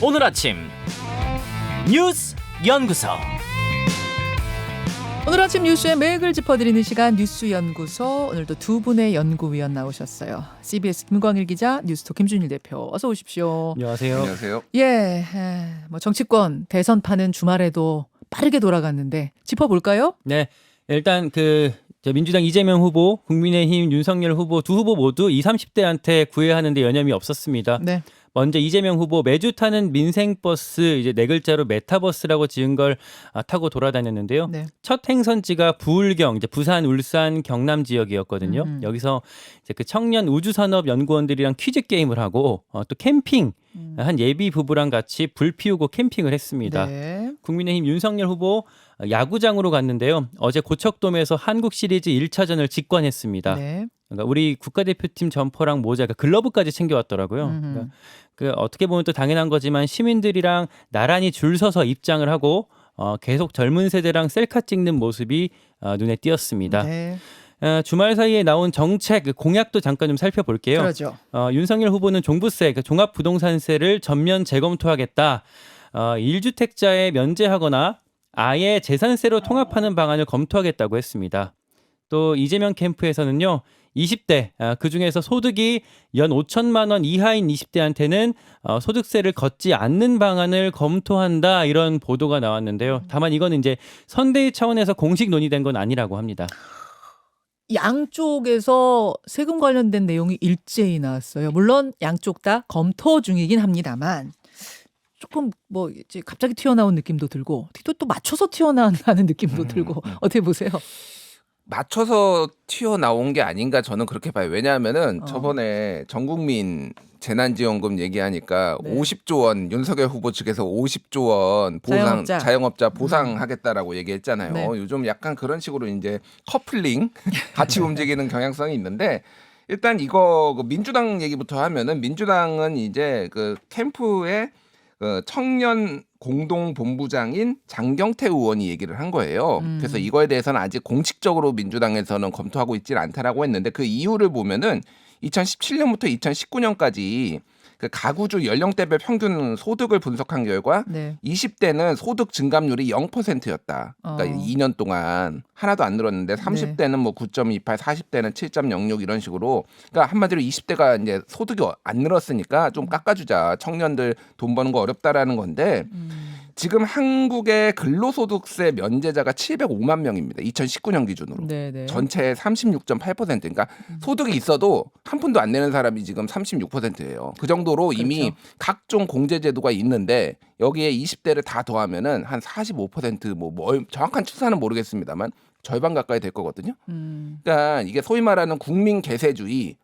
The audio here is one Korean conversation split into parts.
오늘 아침 뉴스 연구소. 오늘 아침 뉴스의 맥을 짚어드리는 시간 뉴스 연구소. 오늘도 두 분의 연구위원 나오셨어요. CBS 김광일 기자, 뉴스톱 김준일 대표. 어서 오십시오. 안녕하세요. 안녕하세요. 뭐 정치권 대선판은 주말에도 빠르게 돌아갔는데 짚어볼까요? 네, 일단 민주당 이재명 후보, 국민의힘 윤석열 후보 두 후보 모두 20, 30대한테 구애하는데 여념이 없었습니다. 네. 먼저 이재명 후보 매주 타는 민생버스 이제 네 글자로 메타버스라고 지은 걸 타고 돌아다녔는데요. 네. 첫 행선지가 부울경, 이제 부산, 울산, 경남 지역이었거든요. 여기서 이제 그 청년 우주산업 연구원들이랑 퀴즈 게임을 하고 또 캠핑 한 예비 부부랑 같이 불 피우고 캠핑을 했습니다. 네. 국민의힘 윤석열 후보 야구장으로 갔는데요. 어제 고척돔에서 한국 시리즈 1차전을 직관했습니다. 네. 그러니까 우리 국가대표팀 점퍼랑 모자, 글러브까지 챙겨왔더라고요. 그러니까 어떻게 보면 또 당연한 거지만 시민들이랑 나란히 줄 서서 입장을 하고 계속 젊은 세대랑 셀카 찍는 모습이 눈에 띄었습니다. 네. 주말 사이에 나온 정책 공약도 잠깐 좀 살펴볼게요. 그러죠. 윤석열 후보는 종부세, 종합부동산세를 전면 재검토하겠다. 1주택자에 면제하거나 아예 재산세로 통합하는 방안을 검토하겠다고 했습니다. 또 이재명 캠프에서는요. 20대 그중에서 소득이 연 5천만 원 이하인 20대한테는 소득세를 걷지 않는 방안을 검토한다, 이런 보도가 나왔는데요. 다만 이거는 이제 선대위 차원에서 공식 논의된 건 아니라고 합니다. 양쪽에서 세금 관련된 내용이 일제히 나왔어요. 물론 양쪽 다 검토 중이긴 합니다만 조금 뭐 이제 갑자기 튀어나온 느낌도 들고 또 맞춰서 튀어나온다는 느낌도 들고 어떻게 보세요? 맞춰서 튀어나온 게 아닌가 저는 그렇게 봐요. 왜냐하면은 저번에 전국민 재난지원금 얘기하니까 네. 50조 원 윤석열 후보 측에서 50조 원 보상 자영업자 보상하겠다라고 얘기했잖아요. 네. 요즘 약간 그런 식으로 이제 커플링 같이 움직이는 경향성이 있는데 일단 이거 민주당 얘기부터 하면은 민주당은 이제 그 캠프에 청년 공동본부장인 장경태 의원이 얘기를 한 거예요. 그래서 이거에 대해서는 아직 공식적으로 민주당에서는 검토하고 있지는 않다라고 했는데 그 이유를 보면은 2017년부터 2019년까지 그 가구주 연령대별 평균 소득을 분석한 결과 네. 20대는 소득 증감률이 0%였다. 그러니까 2년 동안 하나도 안 늘었는데 30대는 뭐 9.28, 40대는 7.06 이런 식으로. 그러니까 한마디로 20대가 이제 소득이 안 늘었으니까 좀 깎아주자. 청년들 돈 버는 거 어렵다라는 건데 지금 한국의 근로소득세 면제자가 705만 명입니다. 2019년 기준으로. 네네. 전체의 36.8%. 그러니까 소득이 있어도 한 푼도 안 내는 사람이 지금 36%예요. 그 정도로 이미 그렇죠. 각종 공제 제도가 있는데 여기에 20대를 다 더하면은 한 45% 뭐 정확한 추산은 모르겠습니다만 절반 가까이 될 거거든요. 그러니까 이게 소위 말하는 국민 계세주의,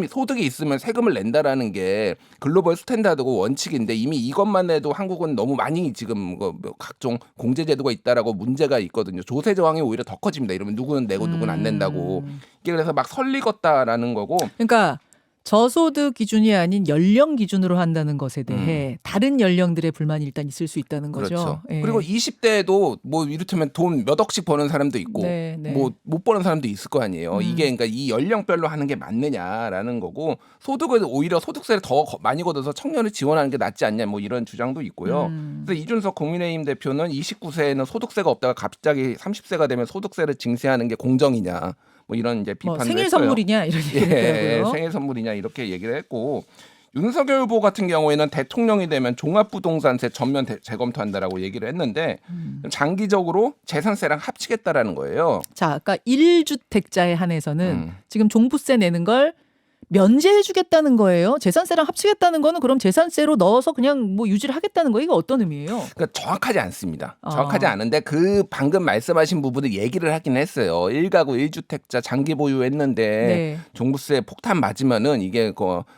소득이 있으면 세금을 낸다라는 게 글로벌 스탠다드고 원칙인데 이미 이것만 해도 한국은 너무 많이 지금 각종 공제 제도가 있다라고 문제가 있거든요. 조세 저항이 오히려 더 커집니다. 이러면 누구는 내고 누구는 안 낸다고. 이게 그래서 막 설리겄다라는 거고. 그러니까 저소득 기준이 아닌 연령 기준으로 한다는 것에 대해 다른 연령들의 불만이 일단 있을 수 있다는 거죠. 그렇죠. 예. 그리고 20대도 뭐 이를테면 돈 몇 억씩 버는 사람도 있고 네, 네. 뭐 못 버는 사람도 있을 거 아니에요. 이게 그러니까 이 연령별로 하는 게 맞느냐라는 거고 소득을 오히려 소득세를 더 많이 걷어서 청년을 지원하는 게 낫지 않냐 뭐 이런 주장도 있고요. 그래서 이준석 국민의힘 대표는 29세에는 소득세가 없다가 갑자기 30세가 되면 소득세를 징수하는 게 공정이냐. 뭐 이런 이제 비판을 생일 했어요. 선물이냐 이런 얘기를 했고요. 생일 선물이냐 이렇게 얘기를 했고 윤석열 후보 같은 경우에는 대통령이 되면 종합부동산세 전면 재검토한다라고 얘기를 했는데 장기적으로 재산세랑 합치겠다라는 거예요. 자, 아까 1주택자에 한해서는 지금 종부세 내는 걸 면제해주겠다는 거예요. 재산세랑 합치겠다는 거는 그럼 재산세로 넣어서 그냥 뭐 유지를 하겠다는 거 이거 어떤 의미예요? 그러니까 정확하지 않습니다. 정확하지 않은데 그 방금 말씀하신 부분을 얘기를 하긴 했어요. 1가구 1주택자 장기 보유했는데 네. 종부세 폭탄 맞으면은 이게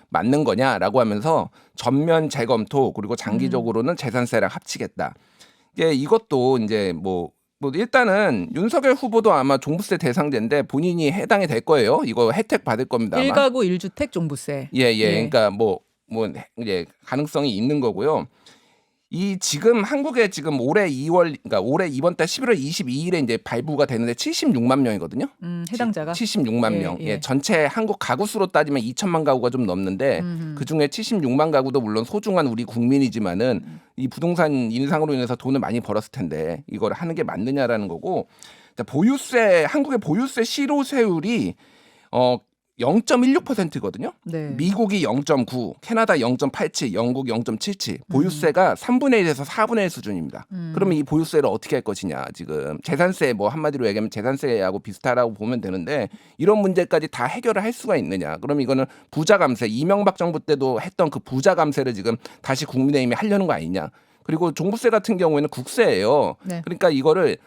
맞는 거냐라고 하면서 전면 재검토 그리고 장기적으로는 재산세랑 합치겠다. 이것도 이제 뭐 일단은 윤석열 후보도 아마 종부세 대상자인데 본인이 해당이 될 거예요. 이거 혜택 받을 겁니다. 아마. 1가구 1주택 종부세. 예. 그러니까 뭐 이제 가능성이 있는 거고요. 이 지금 한국에 지금 올해 2월 그러니까 올해 이번 달 11월 22일에 이제 발부가 되는데 76만 명이거든요. 해당자가 76만 예, 명. 예. 예, 전체 한국 가구 수로 따지면 2천만 가구가 좀 넘는데 그중에 76만 가구도 물론 소중한 우리 국민이지만은 이 부동산 인상으로 인해서 돈을 많이 벌었을 텐데 이걸 하는 게 맞느냐라는 거고. 자, 보유세 한국의 보유세 실효세율이 0.16%거든요. 네. 미국이 0.9, 캐나다 0.87, 영국 0.77. 보유세가 3분의 1에서 4분의 1 수준입니다. 그러면 이 보유세를 어떻게 할 것이냐. 지금 재산세 뭐 한마디로 얘기하면 재산세하고 비슷하다고 보면 되는데 이런 문제까지 다 해결을 할 수가 있느냐. 그럼 이거는 부자 감세, 이명박 정부 때도 했던 그 부자 감세를 지금 다시 국민의힘이 하려는 거 아니냐. 그리고 종부세 같은 경우에는 국세예요. 네. 그러니까 이거를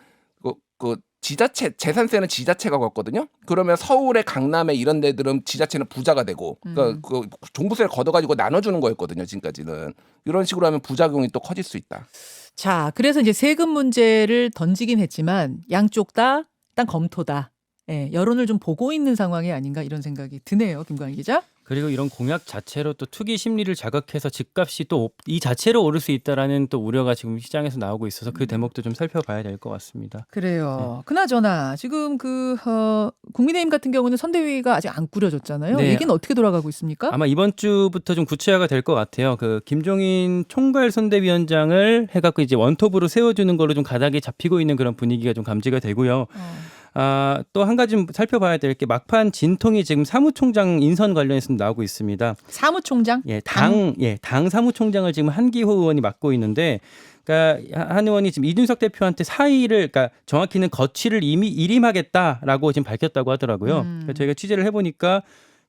그 지자체 재산세는 지자체가 걷거든요. 그러면 서울에 강남에 이런 데들은 지자체는 부자가 되고 그러니까 그 종부세를 걷어가지고 나눠주는 거였거든요. 지금까지는 이런 식으로 하면 부작용이 또 커질 수 있다. 자, 그래서 이제 세금 문제를 던지긴 했지만 양쪽 다 일단 검토다. 예, 여론을 좀 보고 있는 상황이 아닌가 이런 생각이 드네요, 김광희 기자. 그리고 이런 공약 자체로 또 투기 심리를 자극해서 집값이 또 이 자체로 오를 수 있다라는 또 우려가 지금 시장에서 나오고 있어서 그 대목도 좀 살펴봐야 될 것 같습니다. 그래요. 그나저나 지금 국민의힘 같은 경우는 선대위가 아직 안 꾸려졌잖아요. 네. 얘기는 어떻게 돌아가고 있습니까? 아마 이번 주부터 좀 구체화가 될 것 같아요. 그 김종인 총괄 선대위원장을 해갖고 이제 원톱으로 세워주는 걸로 좀 가닥이 잡히고 있는 그런 분위기가 좀 감지가 되고요. 또 한 가지 좀 살펴봐야 될 게 막판 진통이 지금 사무총장 인선 관련해서 나오고 있습니다. 사무총장? 당 사무총장을 지금 한기호 의원이 맡고 있는데, 그러니까 한 의원이 지금 이준석 대표한테 사의를, 그러니까 정확히는 거취를 이미 일임하겠다라고 지금 밝혔다고 하더라고요. 그러니까 저희가 취재를 해보니까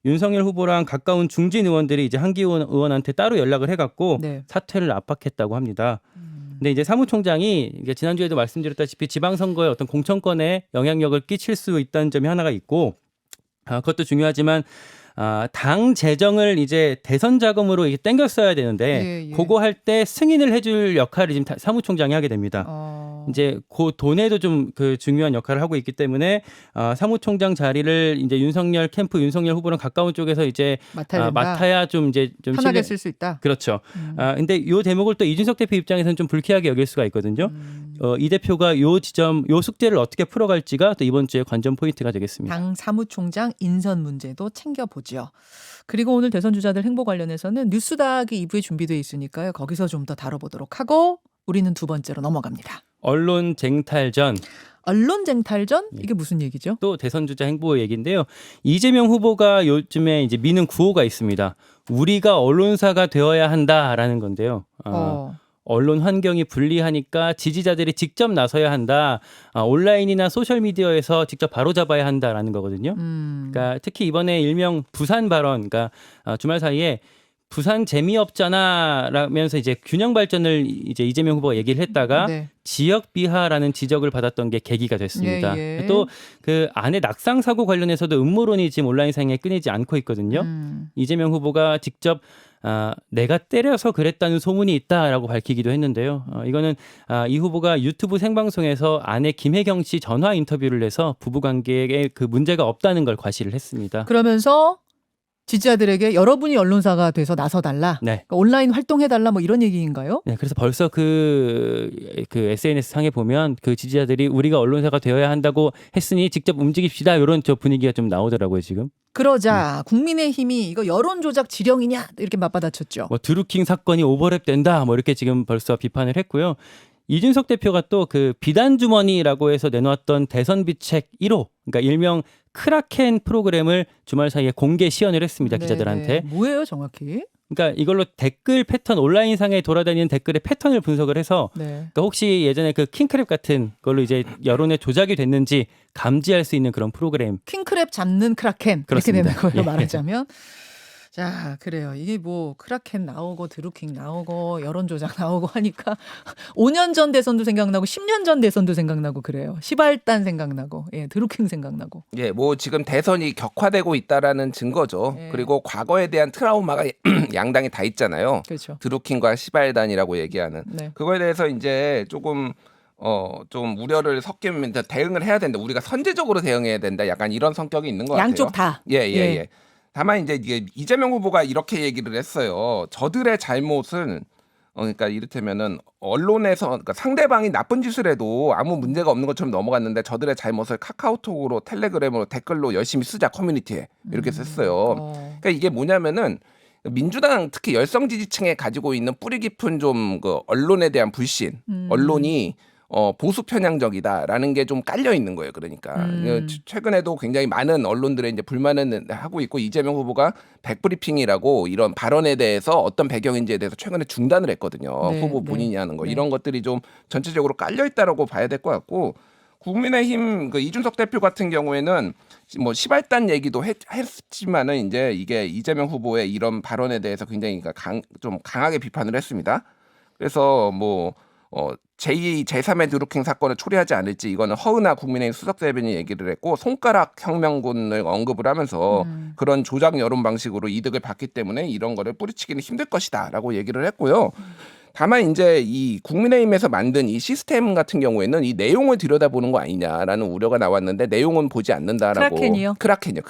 윤석열 후보랑 가까운 중진 의원들이 이제 한기호 의원한테 따로 연락을 해갖고 네. 사퇴를 압박했다고 합니다. 근데 이제 사무총장이 이게 지난주에도 말씀드렸다시피 지방선거에 어떤 공천권에 영향력을 끼칠 수 있다는 점이 하나가 있고, 그것도 중요하지만 당 재정을 이제 대선 자금으로 이게 땡겨 써야 되는데 예. 그거 할 때 승인을 해줄 역할을 지금 사무총장이 하게 됩니다. 이제 그 돈에도 좀 그 중요한 역할을 하고 있기 때문에 사무총장 자리를 이제 윤석열 캠프 윤석열 후보랑 가까운 쪽에서 이제 맡아야 좀 이제 좀 편하게 쓸 수 있다. 그렇죠. 근데 이 대목을 또 이준석 대표 입장에서는 좀 불쾌하게 여길 수가 있거든요. 이 대표가 요 숙제를 어떻게 풀어갈지가 또 이번 주에 관전 포인트가 되겠습니다. 당 사무총장 인선 문제도 챙겨보죠. 그리고 오늘 대선 주자들 행보 관련해서는 뉴스닥이 2부에 준비되어 있으니까요. 거기서 좀 더 다뤄보도록 하고 우리는 두 번째로 넘어갑니다. 언론 쟁탈전. 언론 쟁탈전? 이게 무슨 얘기죠? 또 대선 주자 행보 얘기인데요. 이재명 후보가 요즘에 이제 미는 구호가 있습니다. 우리가 언론사가 되어야 한다라는 건데요. 언론 환경이 불리하니까 지지자들이 직접 나서야 한다. 온라인이나 소셜미디어에서 직접 바로잡아야 한다라는 거거든요. 그러니까 특히 이번에 일명 부산 발언, 그러니까 주말 사이에 부산 재미없잖아 라면서 이제 균형 발전을 이제 이재명 후보가 얘기를 했다가 네. 지역 비하라는 지적을 받았던 게 계기가 됐습니다. 예. 또 그 안에 낙상 사고 관련해서도 음모론이 지금 온라인상에 끊이지 않고 있거든요. 이재명 후보가 직접 내가 때려서 그랬다는 소문이 있다라고 밝히기도 했는데요. 이거는 이 후보가 유튜브 생방송에서 아내 김혜경 씨 전화 인터뷰를 해서 부부관계에 그 문제가 없다는 걸 과시를 했습니다. 그러면서 지지자들에게 여러분이 언론사가 돼서 나서달라. 네. 그러니까 온라인 활동해달라 뭐 이런 얘기인가요? 네, 그래서 벌써 그 SNS 상에 보면 그 지지자들이 우리가 언론사가 되어야 한다고 했으니 직접 움직입시다 이런 저 분위기가 좀 나오더라고요 지금. 그러자 국민의힘이 이거 여론 조작 지령이냐 이렇게 맞받아쳤죠. 뭐 드루킹 사건이 오버랩 된다 뭐 이렇게 지금 벌써 비판을 했고요. 이준석 대표가 또 그 비단 주머니라고 해서 내놓았던 대선 비책 1호, 그러니까 일명 크라켄 프로그램을 주말 사이에 공개 시연을 했습니다. 기자들한테. 뭐예요 정확히? 그러니까 이걸로 댓글 패턴, 온라인상에 돌아다니는 댓글의 패턴을 분석을 해서 그러니까 혹시 예전에 그 킹크랩 같은 걸로 이제 여론에 조작이 됐는지 감지할 수 있는 그런 프로그램. 킹크랩 잡는 크라켄 그렇습니다. 이렇게 되는 거예요. 예. 말하자면. 자, 그래요. 이게 뭐 크라켄 나오고 드루킹 나오고 여론 조작 나오고 하니까 5년 전 대선도 생각나고 10년 전 대선도 생각나고 그래요. 시발단 생각나고 드루킹 생각나고. 예, 뭐 지금 대선이 격화되고 있다라는 증거죠. 예. 그리고 과거에 대한 트라우마가 양당이 다 있잖아요. 그렇죠. 드루킹과 시발단이라고 얘기하는. 네. 그거에 대해서 이제 조금 좀 우려를 섞이면 대응을 해야 된다. 우리가 선제적으로 대응해야 된다. 약간 이런 성격이 있는 것 같아요. 양쪽 다. 예. 다만 이제 이재명 후보가 이렇게 얘기를 했어요. 저들의 잘못은 그러니까 이를테면은 언론에서 그러니까 상대방이 나쁜 짓을 해도 아무 문제가 없는 것처럼 넘어갔는데 저들의 잘못을 카카오톡으로 텔레그램으로 댓글로 열심히 쓰자 커뮤니티에 이렇게 썼어요. 그러니까 이게 뭐냐면은 민주당 특히 열성 지지층에 가지고 있는 뿌리 깊은 좀 그 언론에 대한 불신, 언론이 보수 편향적이다라는 게 좀 깔려 있는 거예요. 그러니까 최근에도 굉장히 많은 언론들의 이제 불만은 하고 있고 이재명 후보가 백브리핑이라고 이런 발언에 대해서 어떤 배경인지에 대해서 최근에 중단을 했거든요. 네, 후보 본인이 하는 거 네. 이런 것들이 좀 전체적으로 깔려 있다라고 봐야 될 것 같고 국민의힘 그 이준석 대표 같은 경우에는 뭐 시발단 얘기도 했지만은 이제 이게 이재명 후보의 이런 발언에 대해서 굉장히 좀 강하게 비판을 했습니다. 그래서 뭐 제2, 제3의 누룩행 사건을 초래하지 않을지 이거는 허은하 국민의힘 수석대변인이 얘기를 했고 손가락 혁명군을 언급을 하면서 그런 조작 여론 방식으로 이득을 받기 때문에 이런 거를 뿌리치기는 힘들 것이다라고 얘기를 했고요. 다만 이제 이 국민의힘에서 만든 이 시스템 같은 경우에는 이 내용을 들여다보는 거 아니냐라는 우려가 나왔는데 내용은 보지 않는다라고. 크라켄이요? 크라켄이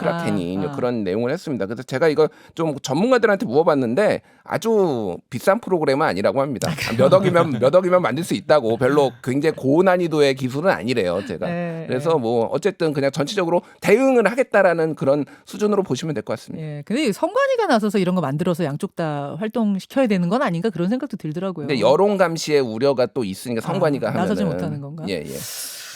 그런 내용을 했습니다. 그래서 제가 이거 좀 전문가들한테 물어봤는데 아주 비싼 프로그램은 아니라고 합니다. 몇 억이면 만들 수 있다고 별로 굉장히 고난이도의 기술은 아니래요. 제가. 네, 그래서 뭐 어쨌든 그냥 전체적으로 대응을 하겠다라는 그런 수준으로 보시면 될 것 같습니다. 예, 근데 성관이가 나서서 이런 거 만들어서 양쪽 다 활동시켜야 되는 건 아닌가 그런 생각도 들더라고요. 근데 여론 감시의 우려가 또 있으니까 성관이가 하면은 나서지 못하는 건가? 예.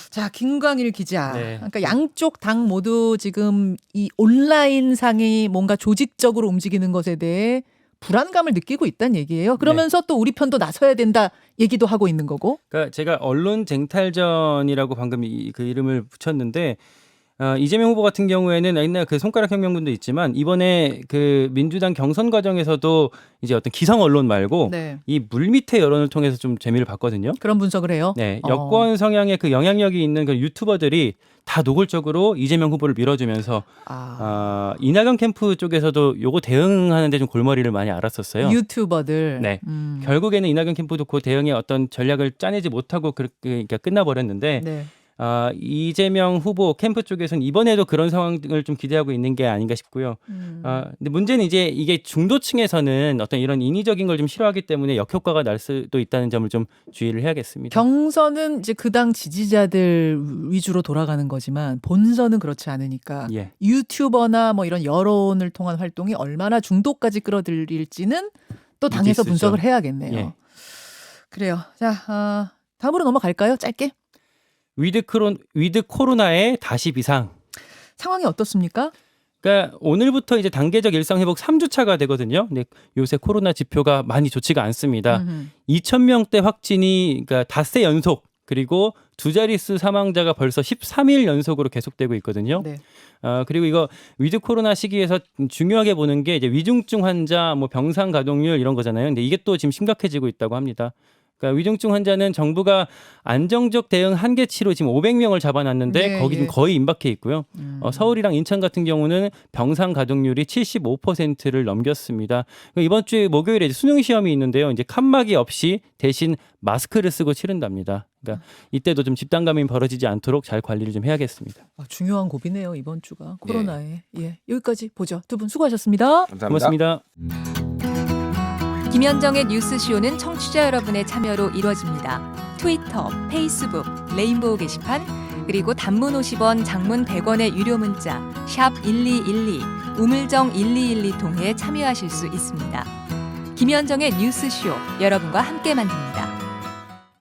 자, 김광일 기자. 네. 그러니까 양쪽 당 모두 지금 이 온라인 상이 뭔가 조직적으로 움직이는 것에 대해 불안감을 느끼고 있다는 얘기예요. 그러면서 또 우리 편도 나서야 된다 얘기도 하고 있는 거고. 그러니까 제가 언론 쟁탈전이라고 방금 그 이름을 붙였는데 이재명 후보 같은 경우에는 옛날 그 손가락 혁명군도 있지만 이번에 그 민주당 경선 과정에서도 이제 어떤 기성 언론 말고 네. 이 물밑의 여론을 통해서 좀 재미를 봤거든요. 그런 분석을 해요. 네, 여권 성향의 그 영향력이 있는 그 유튜버들이 다 노골적으로 이재명 후보를 밀어주면서 이낙연 캠프 쪽에서도 요거 대응하는데 좀 골머리를 많이 앓았었어요. 유튜버들. 네, 결국에는 이낙연 캠프도 그 대응의 어떤 전략을 짜내지 못하고 그러니까 끝나버렸는데. 네. 이재명 후보 캠프 쪽에서는 이번에도 그런 상황을 좀 기대하고 있는 게 아닌가 싶고요. 근데 문제는 이제 이게 중도층에서는 어떤 이런 인위적인 걸 좀 싫어하기 때문에 역효과가 날 수도 있다는 점을 좀 주의를 해야겠습니다. 경선은 이제 그 당 지지자들 위주로 돌아가는 거지만 본선은 그렇지 않으니까 예. 유튜버나 뭐 이런 여론을 통한 활동이 얼마나 중도까지 끌어들일지는 또 당에서 미지수죠. 분석을 해야겠네요. 예. 그래요. 자, 다음으로 넘어갈까요? 짧게. 위드 코로나의 다시 비상. 상황이 어떻습니까? 그러니까 오늘부터 이제 단계적 일상 회복 3주차가 되거든요. 근데 요새 코로나 지표가 많이 좋지가 않습니다. 2,000명대 확진이 그러니까 닷새 연속 그리고 두 자릿수 사망자가 벌써 13일 연속으로 계속되고 있거든요. 네. 그리고 이거 위드 코로나 시기에서 중요하게 보는 게 이제 위중증 환자, 뭐 병상 가동률 이런 거잖아요. 근데 이게 또 지금 심각해지고 있다고 합니다. 그러니까 위중증 환자는 정부가 안정적 대응 한계치로 지금 500명을 잡아놨는데 네, 거기 예. 거의 임박해 있고요. 서울이랑 인천 같은 경우는 병상 가동률이 75%를 넘겼습니다. 이번 주 목요일에 수능 시험이 있는데요. 이제 칸막이 없이 대신 마스크를 쓰고 치른답니다. 그러니까 이때도 좀 집단 감염이 벌어지지 않도록 잘 관리를 좀 해야겠습니다. 중요한 고비네요, 이번 주가. 코로나에. 예. 여기까지 보죠. 두 분 수고하셨습니다. 감사합니다. 고맙습니다. 김현정의 뉴스쇼는 청취자 여러분의 참여로 이루어집니다. 트위터, 페이스북, 레인보우 게시판, 그리고 단문 50원, 장문 100원의 유료 문자 샵 1212, 우물정 1212 통해 참여하실 수 있습니다. 김현정의 뉴스쇼, 여러분과 함께 만듭니다.